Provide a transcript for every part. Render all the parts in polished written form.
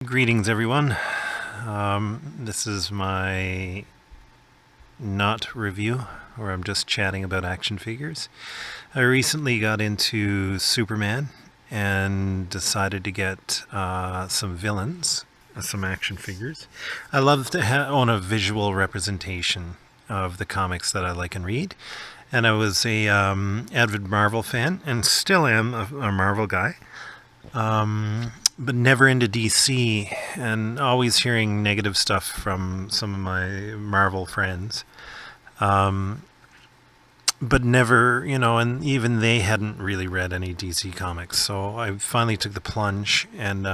Greetings, everyone. This is my not review, where I'm just chatting about action figures. I recently got into Superman and decided to get some villains, some action figures. I love to own a visual representation of the comics that I like and read. And I was a avid Marvel fan, and still am a Marvel guy. But never into DC, and always hearing negative stuff from some of my Marvel friends. But never, and even they hadn't really read any DC comics. So I finally took the plunge and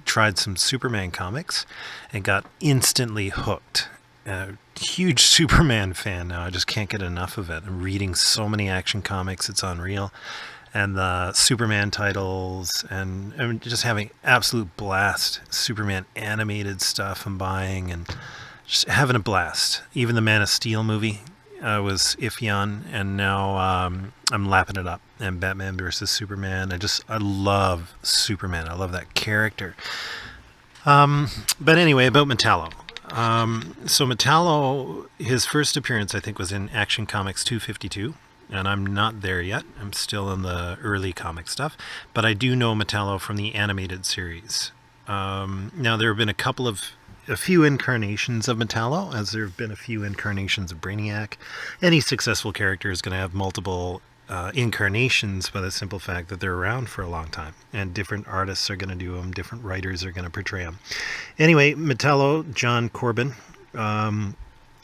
tried some Superman comics and got instantly hooked. A huge Superman fan now. I just can't get enough of it. I'm reading so many action comics, it's unreal. And the Superman titles, and I'm just having absolute blast. Superman animated stuff I'm buying, and just having a blast. Even the Man of Steel movie I was iffy on, and now I'm lapping it up. And Batman versus Superman. I love Superman. I love that character. But anyway, about Metallo. So Metallo, his first appearance, I think, was in Action Comics 252. And I'm not there yet. I'm still in the early comic stuff. But I do know Metallo from the animated series. Now, there have been a few incarnations of Metallo, as there have been a few incarnations of Brainiac. Any successful character is going to have multiple incarnations by the simple fact that they're around for a long time. And different artists are going to do them. Different writers are going to portray them. Anyway, Metallo, John Corbin.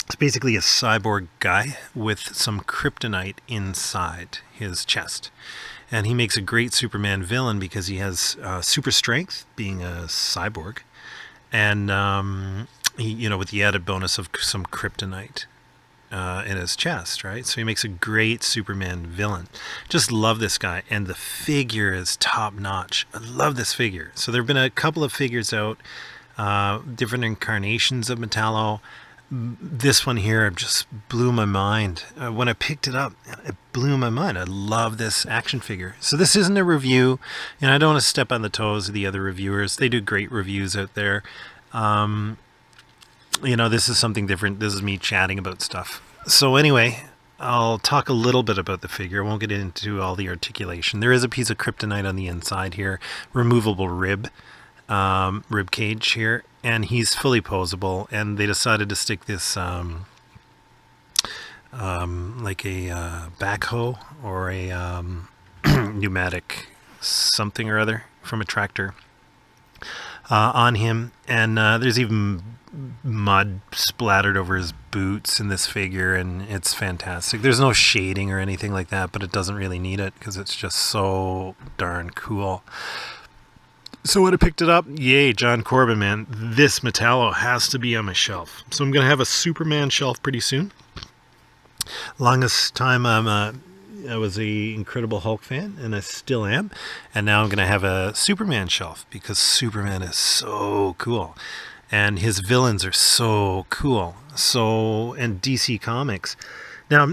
It's basically a cyborg guy with some kryptonite inside his chest. And he makes a great Superman villain because he has super strength, being a cyborg, and with the added bonus of some kryptonite in his chest, right? So he makes a great Superman villain. Just love this guy, and the figure is top notch. I love this figure. So there have been a couple of figures out, different incarnations of Metallo. This one here just blew my mind. When I picked it up, it blew my mind. I love this action figure. So this isn't a review, and I don't want to step on the toes of the other reviewers. They do great reviews out there. This is something different. This is me chatting about stuff. So anyway, I'll talk a little bit about the figure. I won't get into all the articulation. There is a piece of kryptonite on the inside here, removable rib cage here, and he's fully posable, and they decided to stick this like a backhoe or a pneumatic something or other from a tractor on him, and there's even mud splattered over his boots in this figure, and it's fantastic. There's no shading or anything like that, but it doesn't really need it because it's just so darn cool. So when I picked it up, yay, John Corbin, man. This Metallo has to be on my shelf. So I'm going to have a Superman shelf pretty soon. Longest time I was a Incredible Hulk fan, and I still am. And now I'm going to have a Superman shelf because Superman is so cool. And his villains are so cool. And DC Comics. Now,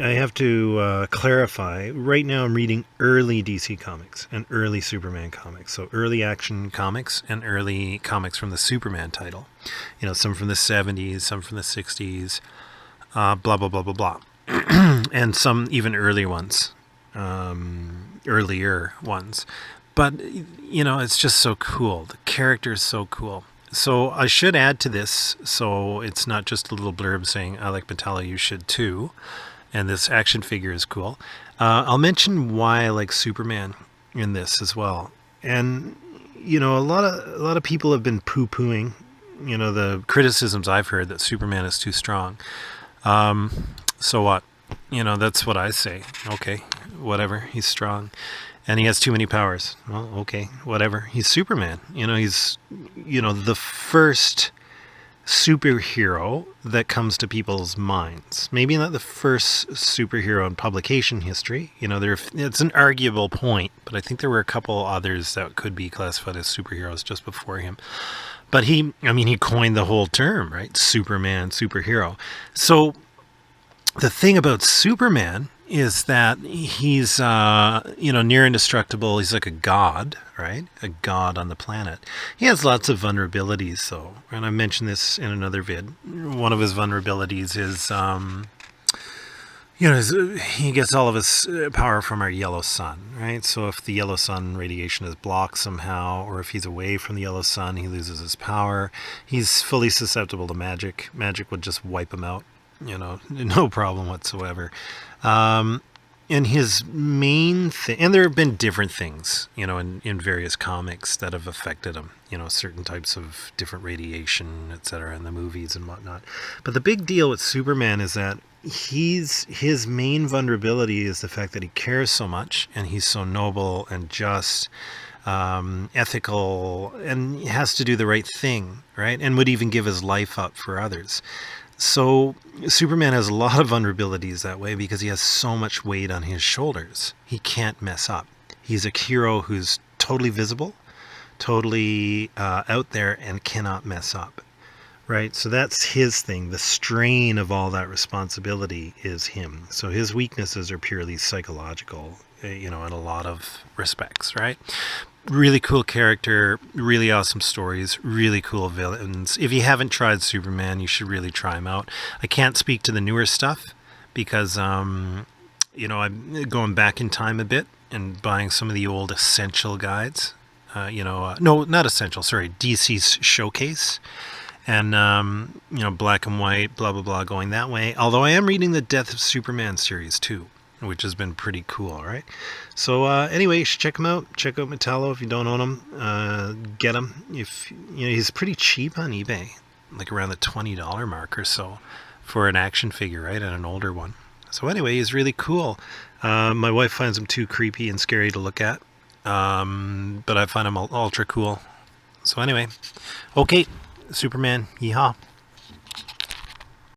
I have to clarify. Right now I'm reading early DC Comics and early Superman comics. So early Action Comics and early comics from the Superman title. Some from the 70s, some from the 60s, blah, blah, blah, blah, blah. And some even earlier ones. But, it's just so cool. The character is so cool. So I should add to this, so it's not just a little blurb saying, I like Metallo, you should too. And this action figure is cool. I'll mention why I like Superman in this as well. And a lot of people have been poo-pooing, the criticisms I've heard that Superman is too strong. So what? That's what I say. Okay, whatever. He's strong, and he has too many powers. Well, okay, whatever. He's Superman. He's the first superhero that comes to people's minds. Maybe not the first superhero in publication history. It's an arguable point, but I think there were a couple others that could be classified as superheroes just before him. But he coined the whole term, right? Superman, superhero. So the thing about Superman is that he's near indestructible. He's like a god, right? A god on the planet. He has lots of vulnerabilities, though, and I mentioned this in another vid. One of his vulnerabilities is he gets all of his power from our yellow sun, right? So if the yellow sun radiation is blocked somehow, or if he's away from the yellow sun, he loses his power. He's fully susceptible to magic. Magic would just wipe him out, no problem whatsoever. And his main thing, and there have been different things, in various comics that have affected him, certain types of different radiation, etc., in the movies and whatnot. But the big deal with Superman is that his main vulnerability is the fact that he cares so much, and he's so noble and just, ethical, and has to do the right thing, right? And would even give his life up for others. So Superman has a lot of vulnerabilities that way because he has so much weight on his shoulders. He can't mess up. He's a hero who's totally visible, totally out there, and cannot mess up. Right? So that's his thing. The strain of all that responsibility is him. So his weaknesses are purely psychological, in a lot of respects, right? Really cool character, really awesome stories, really cool villains. If you haven't tried Superman, you should really try him out. I can't speak to the newer stuff because, I'm going back in time a bit and buying some of the old Essential guides. No, not Essential, sorry, DC's Showcase. And, black and white, blah, blah, blah, going that way. Although I am reading the Death of Superman series, too, which has been pretty cool, right? So, anyway, you should check him out. Check out Metallo if you don't own him. Get him. He's pretty cheap on eBay, like around the $20 mark or so for an action figure, right? And an older one. So, anyway, he's really cool. My wife finds him too creepy and scary to look at. But I find him ultra cool. So, anyway, okay. Superman, yeehaw.